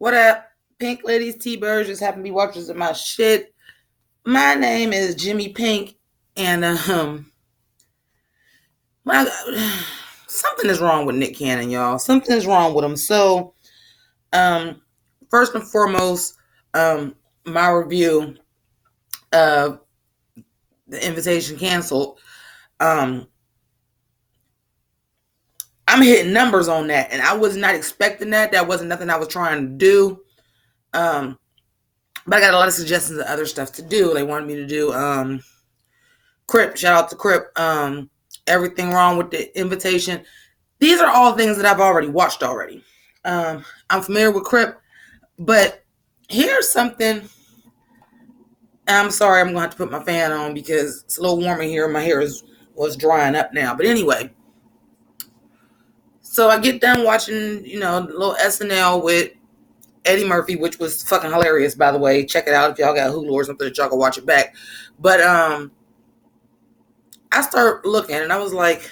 What up, Pink Ladies, T-Birds, just happen to be watchers of my shit. My name is Jimmi Pynk, and my something is wrong with Nick Cannon, y'all. Something is wrong with him. So, um, first and foremost, my review of the invitation canceled. Um, I'm hitting numbers on that, and I was not expecting that. That wasn't nothing I was trying to do. Um, but I got a lot of suggestions of other stuff to do. They wanted me to do Crip, shout out to Crip. Everything wrong with the invitation. These are all things that I've already watched already. I'm familiar with Crip, but here's something. I'm sorry, I'm gonna have to put my fan on because it's a little warmer here. My hair was drying up now. But anyway, so I get done watching, a little SNL with Eddie Murphy, which was fucking hilarious, by the way. Check it out if y'all got Hulu or something that y'all can watch it back. But I start looking and I was like,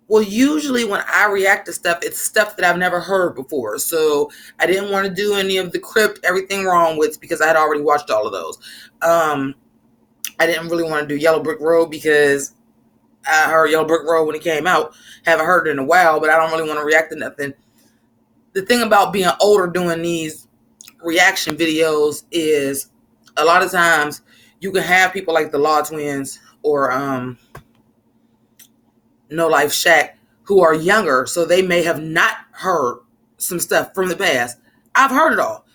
well, usually when I react to stuff, it's stuff that I've never heard before. So I didn't want to do any of the Crypt, everything wrong with, because I had already watched all of those. I didn't really want to do Yellow Brick Road because I heard Yellow Brick Road when it came out. Haven't heard it in a while, but I don't really want to react to nothing. The thing about being older doing these reaction videos is a lot of times you can have people like the Law Twins or No Life Shack who are younger, so they may have not heard some stuff from the past. I've heard it all.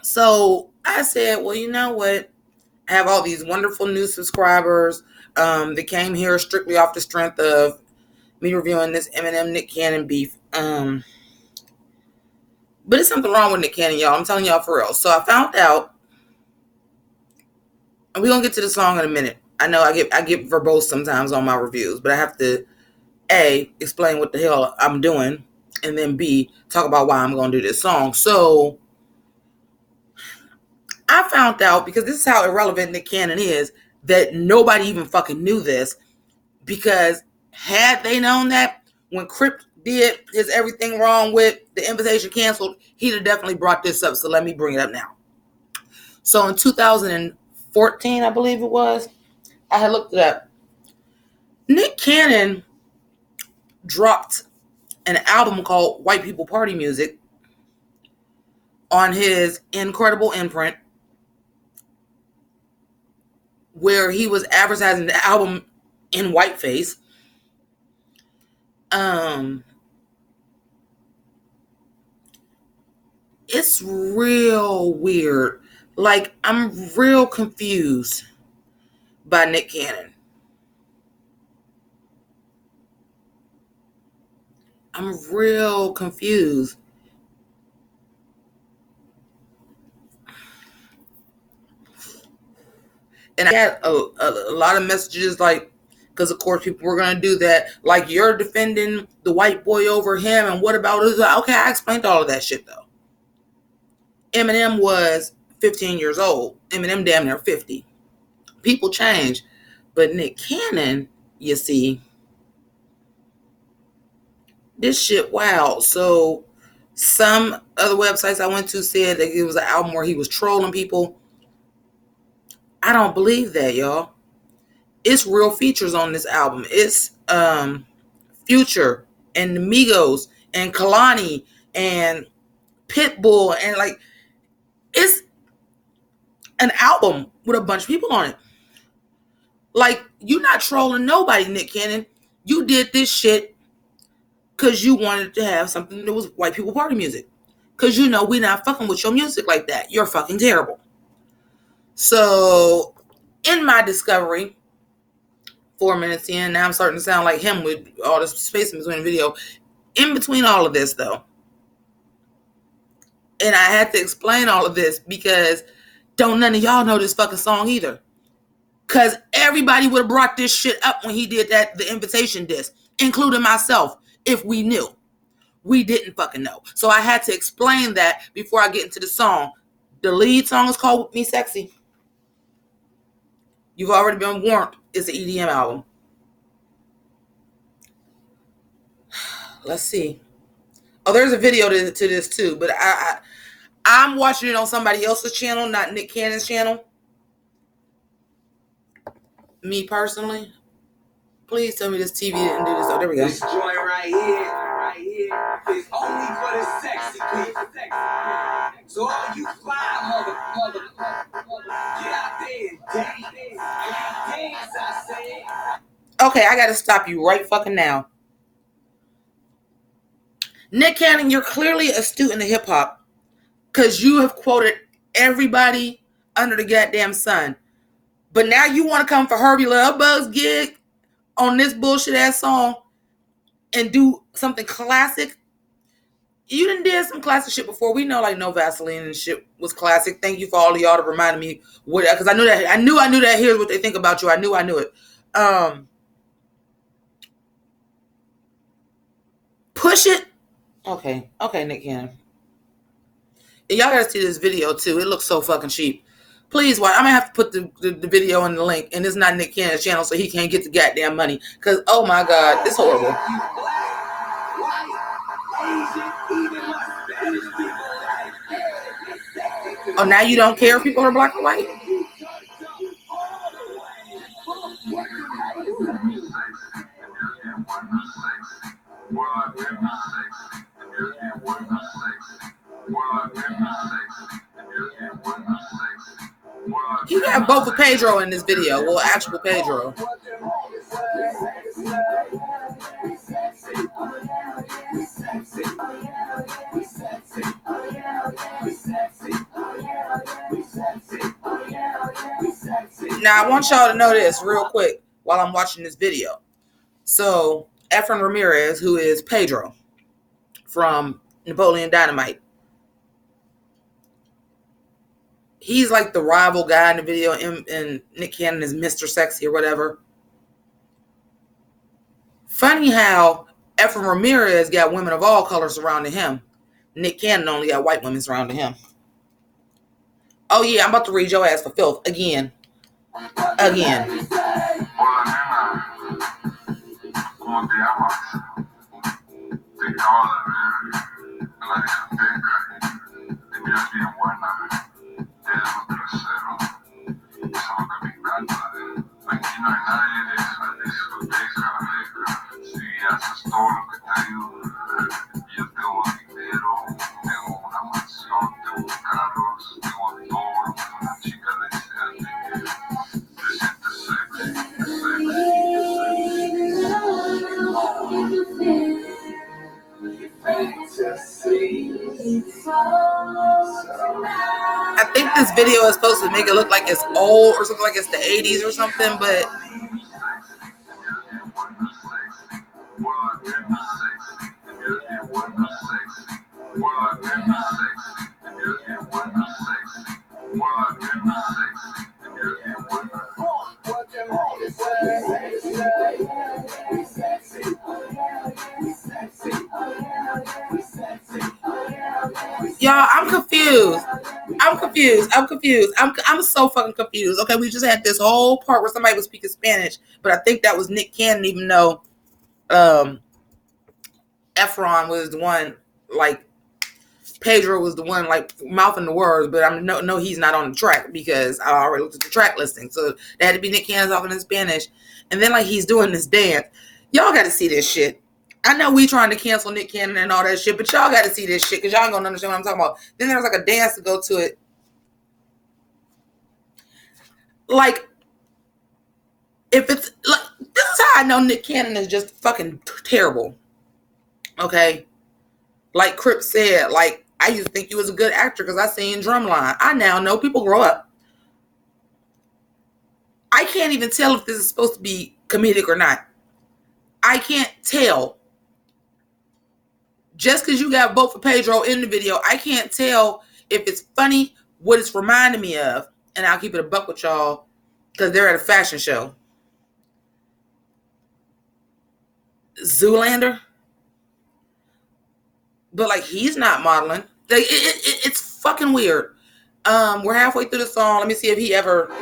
So I said, well, you know what? I have all these wonderful new subscribers that came here strictly off the strength of me reviewing this Eminem Nick Cannon beef. But it's something wrong with Nick Cannon, y'all. I'm telling y'all for real. So I found out, and we're gonna get to the song in a minute. I know I get verbose sometimes on my reviews, but I have to A, explain what the hell I'm doing, and then B, talk about why I'm gonna do this song. So I found out, because this is how irrelevant Nick Cannon is, that nobody even fucking knew this, because had they known that when Crip did his everything wrong with the invitation canceled, he'd have definitely brought this up. So let me bring it up now. So in 2014, I believe it was, I had looked it up. Nick Cannon dropped an album called White People Party Music on his incredible imprint, where he was advertising the album in whiteface. It's real weird. Like, I'm real confused by Nick Cannon. I'm real confused. And I got a lot of messages, like, because of course people were going to do that, like, you're defending the white boy over him, and what about it? Okay, I explained all of that shit, though. Eminem was 15 years old. Eminem damn near 50. People change. But Nick Cannon, you see, this shit wild. So some other websites I went to said that it was an album where he was trolling people. I don't believe that, y'all. It's real features on this album. It's Future and the Migos and Kalani and Pitbull, and like, it's an album with a bunch of people on it. Like, you're not trolling nobody, Nick Cannon. You did this shit because you wanted to have something that was white people party music. Because we not fucking with your music like that. You're fucking terrible. So, in my discovery, 4 minutes in, now I'm starting to sound like him with all this space in between the video. In between all of this, though, and I had to explain all of this because don't none of y'all know this fucking song either. Because everybody would have brought this shit up when he did the invitation disc, including myself, if we knew. We didn't fucking know. So I had to explain that before I get into the song. The lead song is called Me Sexy. You've already been warned. It's an EDM album. Let's see. Oh, there's a video to this too, but I'm watching it on somebody else's channel, not Nick Cannon's channel. Me personally. Please tell me this TV didn't do this. Oh, there we go. This joint right here, is only for the sexy people. So all you fly mother, get out there and dance. Dance, I say. Okay, I gotta stop you right fucking now. Nick Cannon, you're clearly a student of hip hop because you have quoted everybody under the goddamn sun. But now you want to come for Herbie Love Bug's gig on this bullshit ass song and do something classic. You done did some classic shit before. We know like No Vaseline and shit was classic. Thank you for all of y'all to remind me what, because I knew that. I knew that. Here's what they think about you. I knew it. Push it. Okay, Nick Cannon. And y'all gotta see this video too. It looks so fucking cheap. Please watch. I'm gonna have to put the video in the link, and it's not Nick Cannon's channel, so he can't get the goddamn money. Cause oh my god, it's horrible. Oh, now you don't care if people are black or white? You got both of Pedro in this video. Well, actual Pedro. Now, I want y'all to know this real quick while I'm watching this video. So, Efren Ramirez, who is Pedro from Napoleon Dynamite, he's like the rival guy in the video, and Nick Cannon is Mr. Sexy or whatever. Funny how Efren Ramirez got women of all colors surrounding him. Nick Cannon only got white women surrounding him. Oh yeah, I'm about to read your ass for filth again. I think this video is supposed to make it look like it's old or something, like it's the 80s or something, but y'all, I'm confused. I'm so fucking confused. Okay, we just had this whole part where somebody was speaking Spanish, but I think that was Nick Cannon, even though Efron was the one, like Pedro was the one like mouthing the words, but I'm no, he's not on the track because I already looked at the track listing. So that had to be Nick Cannon talking in Spanish, and then like he's doing this dance. Y'all got to see this shit. I know we trying to cancel Nick Cannon and all that shit, but y'all got to see this shit because y'all ain't gonna understand what I'm talking about. Then there was like a dance to go to it. Like, if it's like, this is how I know Nick Cannon is just fucking terrible. Okay, like Crip said, like I used to think you was a good actor because I seen Drumline. I now know people grow up. I can't even tell if this is supposed to be comedic or not. I can't tell. Just because you got both for Pedro in the video, I can't tell if it's funny, what it's reminding me of. And I'll keep it a buck with y'all because they're at a fashion show. Zoolander. But like he's not modeling. Like, it's fucking weird. We're halfway through the song. Let me see if he ever.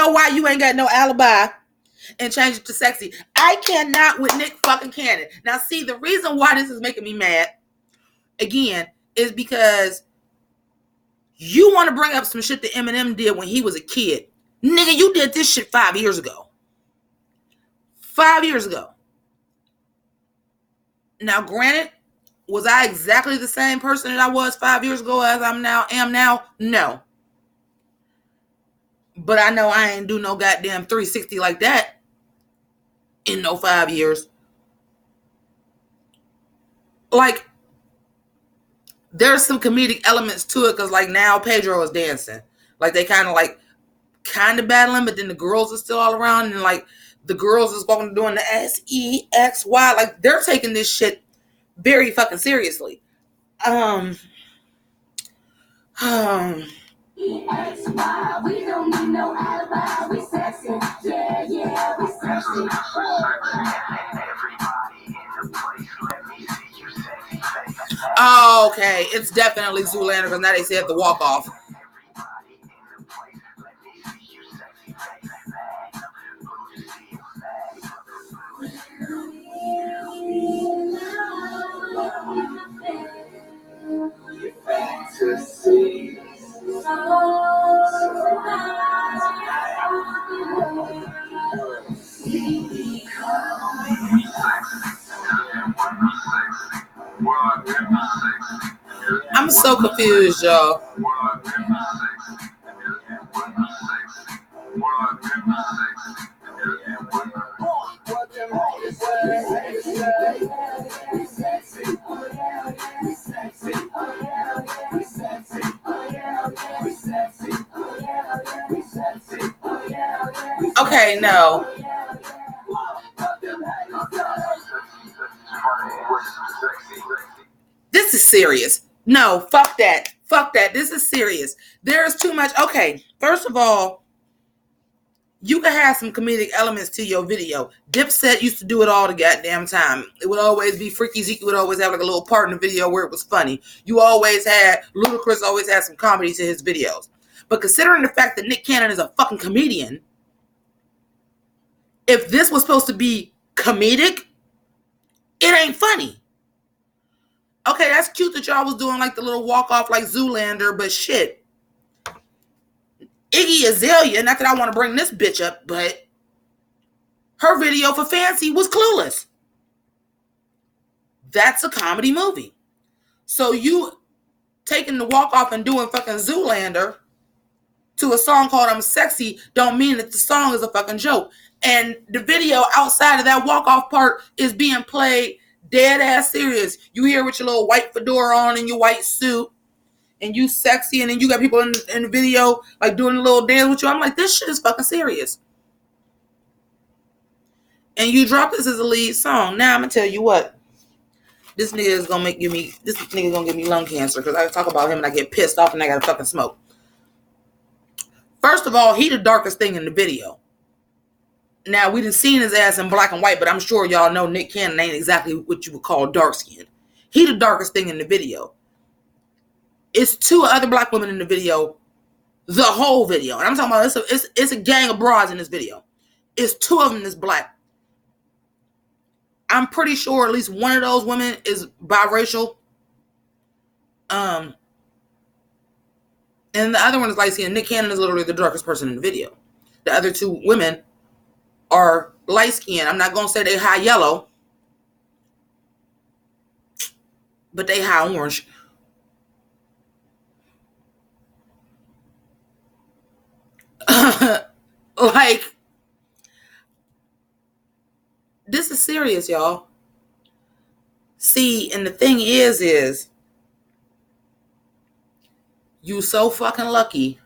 know why you ain't got no alibi and change it to sexy. I cannot with Nick fucking Cannon. Now, see, the reason why this is making me mad, again, is because you want to bring up some shit that Eminem did when he was a kid. Nigga, you did this shit 5 years ago. 5 years ago. Now, granted, was I exactly the same person that I was 5 years ago as am now? No. But I know I ain't do no goddamn 360 like that in no 5 years. Like, there's some comedic elements to it because, like, now Pedro is dancing. Like, they kind of battling, but then the girls are still all around, and like the girls is walking doing the SEXY. Like, they're taking this shit very fucking seriously. EXY, we don't need no alibi. We sexy, yeah, we sexy. Oh, okay, it's definitely Zoolander because now they said the walk off. I'm so confused, y'all. Okay, no. This is serious. No, fuck that. Fuck that. This is serious. There's too much. Okay, first of all, you can have some comedic elements to your video. Dipset used to do it all the goddamn time. It would always be Freaky Zeke would always have like a little part in the video where it was funny. You always had Ludacris always had some comedy to his videos. But considering the fact that Nick Cannon is a fucking comedian, if this was supposed to be comedic, it ain't funny. Okay, that's cute that y'all was doing like the little walk off like Zoolander, but shit. Iggy Azalea, not that I want to bring this bitch up, but her video for Fancy was Clueless. That's a comedy movie. So you taking the walk off and doing fucking Zoolander to a song called I'm Sexy don't mean that the song is a fucking joke. And the video outside of that walk off part is being played dead ass serious. You hear with your little white fedora on and your white suit and you sexy, and then you got people in the video like doing a little dance with you. I'm like, this shit is fucking serious. And you drop this as a lead song. Now I'm gonna tell you what. This nigga is gonna give me lung cancer because I talk about him and I get pissed off and I gotta fucking smoke. First of all, he the darkest thing in the video. Now, we done seen his ass in black and white, but I'm sure y'all know Nick Cannon ain't exactly what you would call dark-skinned. He the darkest thing in the video. It's two other black women in the video, the whole video. And I'm talking about it's a gang of broads in this video. It's two of them that's black. I'm pretty sure at least one of those women is biracial. And the other one is light-skinned. Nick Cannon is literally the darkest person in the video. The other two women are light-skinned. I'm not going to say they high yellow, but they high orange. Like, this is serious, y'all. See, and the thing is you so fucking lucky.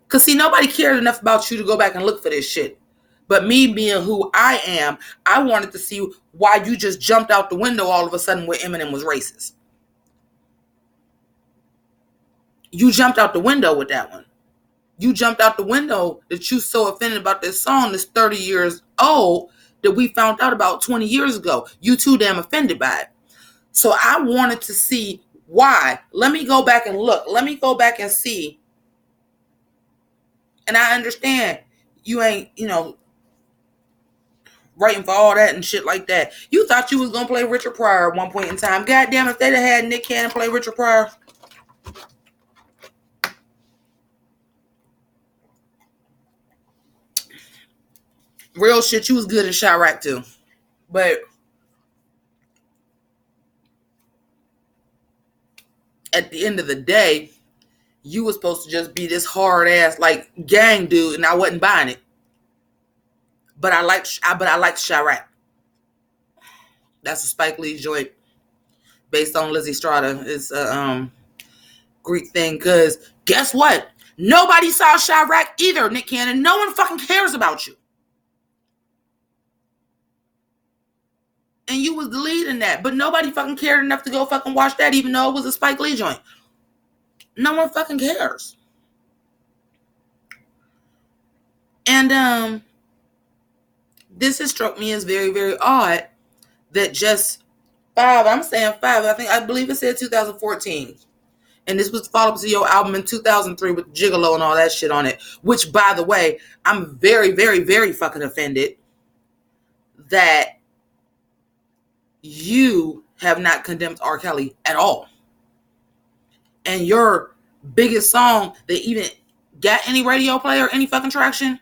Because, see, nobody cared enough about you to go back and look for this shit. But me being who I am, I wanted to see why you just jumped out the window all of a sudden where Eminem was racist. You jumped out the window with that one. You jumped out the window that you so offended about this song that's 30 years old that we found out about 20 years ago. You too damn offended by it. So I wanted to see why. Let me go back and look. Let me go back and see And I understand you ain't, writing for all that and shit like that. You thought you was gonna play Richard Pryor at one point in time. Goddamn, if they'd have had Nick Cannon play Richard Pryor, real shit, you was good in Chirac too. But at the end of the day, you was supposed to just be this hard ass like gang dude, and I wasn't buying it. But I liked Chirac. That's a Spike Lee joint based on Lizzie Strata. It's a Greek thing. Cause guess what? Nobody saw Chirac either, Nick Cannon. No one fucking cares about you. And you was the lead in that. But nobody fucking cared enough to go fucking watch that, even though it was a Spike Lee joint. No one fucking cares. And this has struck me as very, very odd that just I'm saying 5, I believe it said 2014. And this was followed up to your album in 2003 with Gigolo and all that shit on it. Which, by the way, I'm very, very, very fucking offended that you have not condemned R. Kelly at all. And your biggest song that even got any radio play or any fucking traction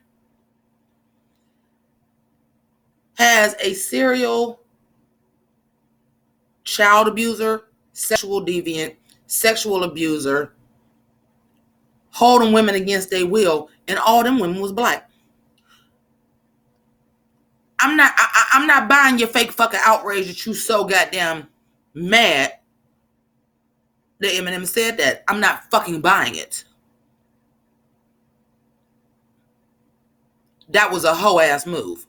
has a serial child abuser, sexual deviant, sexual abuser, holding women against their will, and all them women was black. I'm not buying your fake fucking outrage that you so goddamn mad that Eminem said that. I'm not fucking buying it. That was a hoe ass move.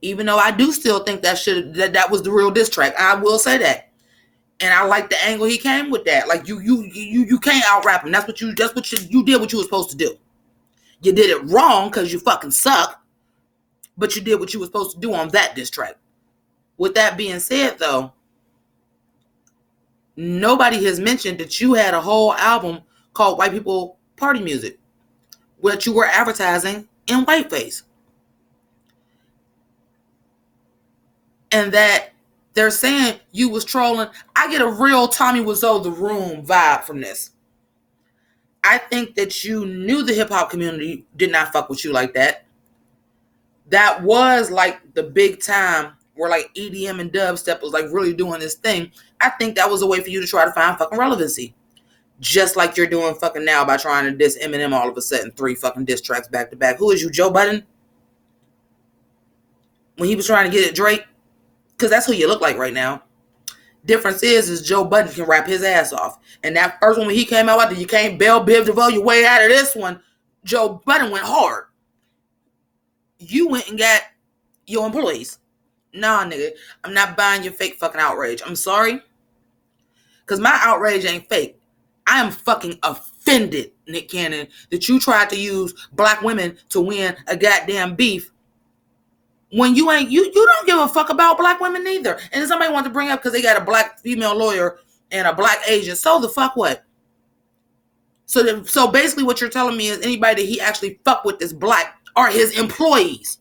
Even though I do still think that was the real diss track. I will say that. And I like the angle he came with that. Like you can't out rap him. That's what you did what you were supposed to do. You did it wrong because you fucking suck. But you did what you were supposed to do on that diss track. With that being said, though, nobody has mentioned that you had a whole album called White People Party Music, which you were advertising in whiteface. And that they're saying you was trolling. I get a real Tommy Wiseau The Room vibe from this. I think that you knew the hip-hop community did not fuck with you like that. That was like the big time where like EDM and dubstep was like really doing this thing. I think that was a way for you to try to find fucking relevancy. Just like you're doing fucking now by trying to diss Eminem all of a sudden 3 fucking diss tracks back to back. Who is you, Joe Budden? When he was trying to get at Drake? Because that's who you look like right now. Difference is Joe Budden can rap his ass off. And that first one when he came out after you can't bell bib devote your way out of this one, Joe Budden went hard. You went and got your employees. Nah, nigga, I'm not buying your fake fucking outrage. I'm sorry. Because my outrage ain't fake. I am fucking offended, Nick Cannon, that you tried to use black women to win a goddamn beef when you don't give a fuck about black women neither. And if somebody wants to bring up because they got a black female lawyer and a black agent, so the fuck what? So basically what you're telling me is anybody that he actually fuck with is black are his employees.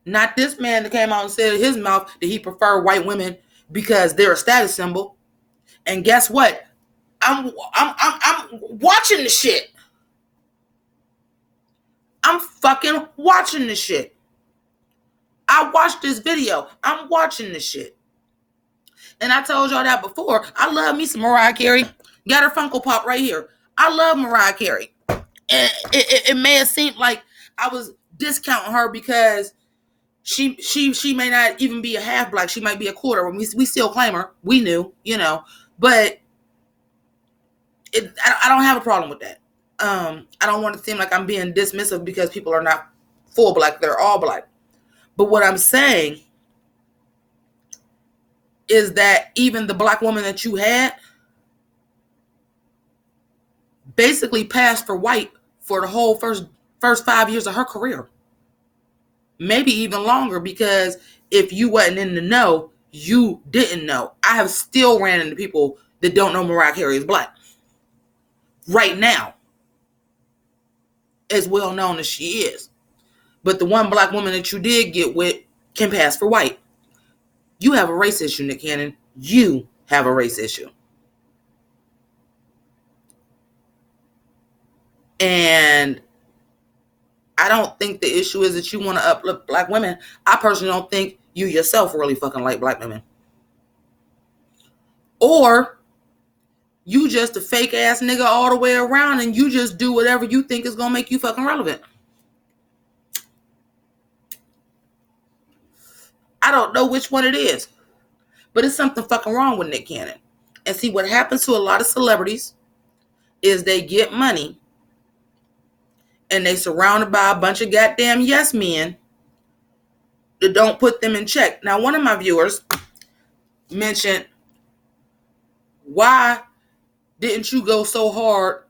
Not this man that came out and said in his mouth that he preferred white women because they're a status symbol. And guess what? I'm watching the shit. I'm fucking watching the shit. I watched this video. I'm watching the shit. And I told y'all that before. I love me some Mariah Carey. Got her Funko Pop right here. I love Mariah Carey. And it may have seemed like I was discounting her because she may not even be a half black. She might be a quarter. We still claim her. We knew, But I don't have a problem with that. I don't want to seem like I'm being dismissive because people are not full black. They're all black. But what I'm saying is that even the black woman that you had basically passed for white for the whole first 5 years of her career. Maybe even longer, because if you wasn't in the know, you didn't know. I have still ran into people that don't know Mariah Carey is black. right now, as well known as she is. But the one black woman that you did get with can pass for white. You have a race issue, Nick Cannon. You have a race issue. And I don't think the issue is that you want to uplift black women. I personally don't think you yourself really fucking like black women. Or you just a fake ass nigga all the way around and you just do whatever you think is going to make you fucking relevant. I don't know which one it is. But it's something fucking wrong with Nick Cannon. And see, what happens to a lot of celebrities is they get money and they surrounded by a bunch of goddamn yes men that don't put them in check. Now, one of my viewers mentioned, why didn't you go so hard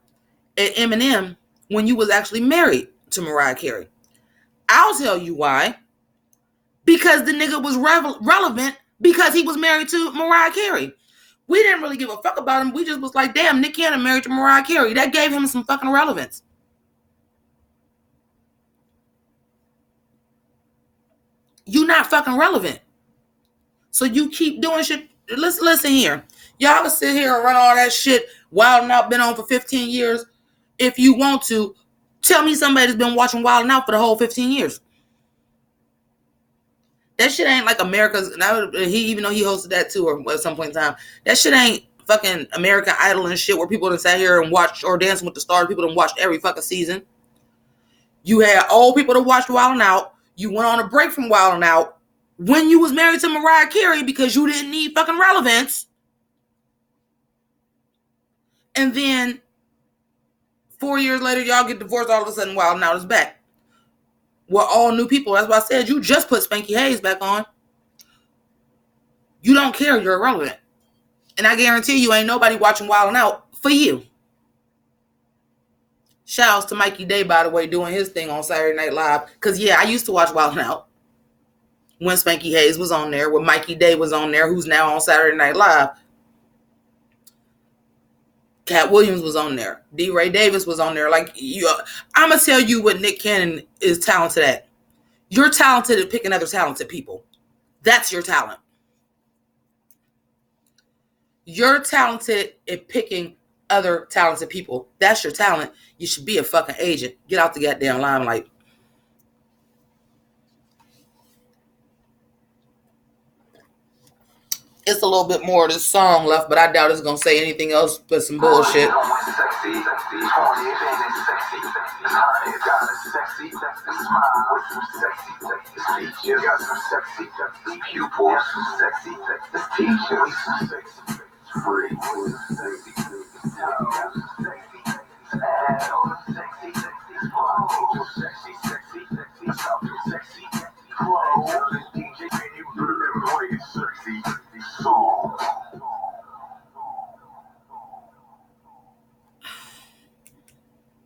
at Eminem when you was actually married to Mariah Carey? I'll tell you why. Because the nigga was relevant because he was married to Mariah Carey. We didn't really give a fuck about him. We just was like, damn, Nick Cannon married to Mariah Carey. That gave him some fucking relevance. You not fucking relevant. So you keep doing shit. Listen here. Y'all can sit here and run all that shit Wild 'N Out been on for 15 years. If you want to, tell me somebody that's been watching Wild 'N Out for the whole 15 years. That shit ain't like America's. Even though he hosted that too at some point in time, that shit ain't fucking American Idol and shit where people that sat here and watched, or Dancing with the Stars, people that watched every fucking season. You had old people that watched Wild 'N Out. You went on a break from Wild 'N Out when you was married to Mariah Carey because you didn't need fucking relevance. And then 4 years later, y'all get divorced. All of a sudden, Wild 'N Out is back. We're all new people. That's why I said you just put Spanky Hayes back on. You don't care. You're irrelevant. And I guarantee you ain't nobody watching Wild 'N Out for you. Shouts to Mikey Day, by the way, doing his thing on Saturday Night Live. Because, yeah, I used to watch Wild 'N Out when Spanky Hayes was on there, when Mikey Day was on there, who's now on Saturday Night Live. Cat Williams was on there. D. Ray Davis was on there. Like, I'm going to tell you what Nick Cannon is talented at. You're talented at picking other talented people. That's your talent. You're talented at picking other talented people. That's your talent. You should be a fucking agent. Get out the goddamn limelight. It's a little bit more of this song left, but I doubt it's gonna say anything else but some bullshit.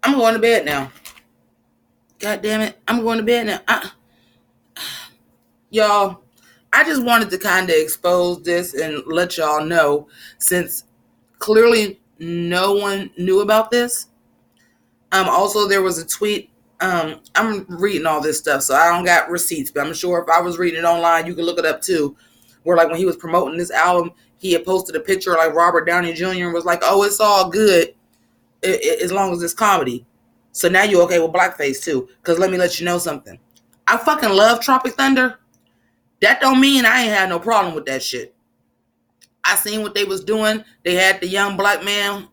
I'm going to bed now. God damn it. I'm going to bed now. Y'all, I just wanted to kind of expose this and let y'all know, since clearly no one knew about this. Also, there was a tweet. I'm reading all this stuff, so I don't got receipts, but I'm sure if I was reading it online, you can look it up too. Where, like, when he was promoting this album, he had posted a picture of, like, Robert Downey Jr. and was like, oh, it's all good as long as it's comedy. So now you're okay with blackface too. Because let me let you know something. I fucking love Tropic Thunder. That don't mean I ain't had no problem with that shit. I seen what they was doing. They had the young black man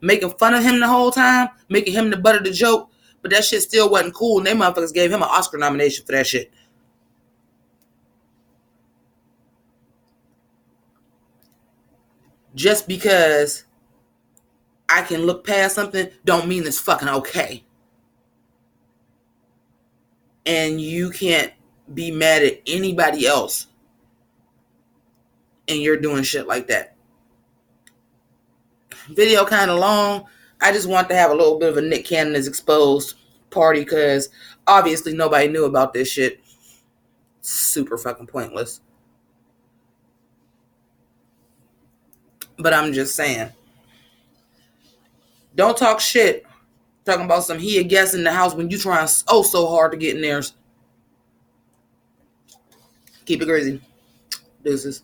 making fun of him the whole time, making him the butt of the joke. But that shit still wasn't cool. And they motherfuckers gave him an Oscar nomination for that shit. Just because I can look past something don't mean it's fucking okay. And you can't be mad at anybody else and you're doing shit like that. Video kind of long. I just want to have a little bit of a Nick Cannon is exposed party because obviously nobody knew about this shit. Super fucking pointless. But I'm just saying. Don't talk shit. Talking about some he a guest in the house when you trying so hard to get in there. Keep it crazy. Deuces.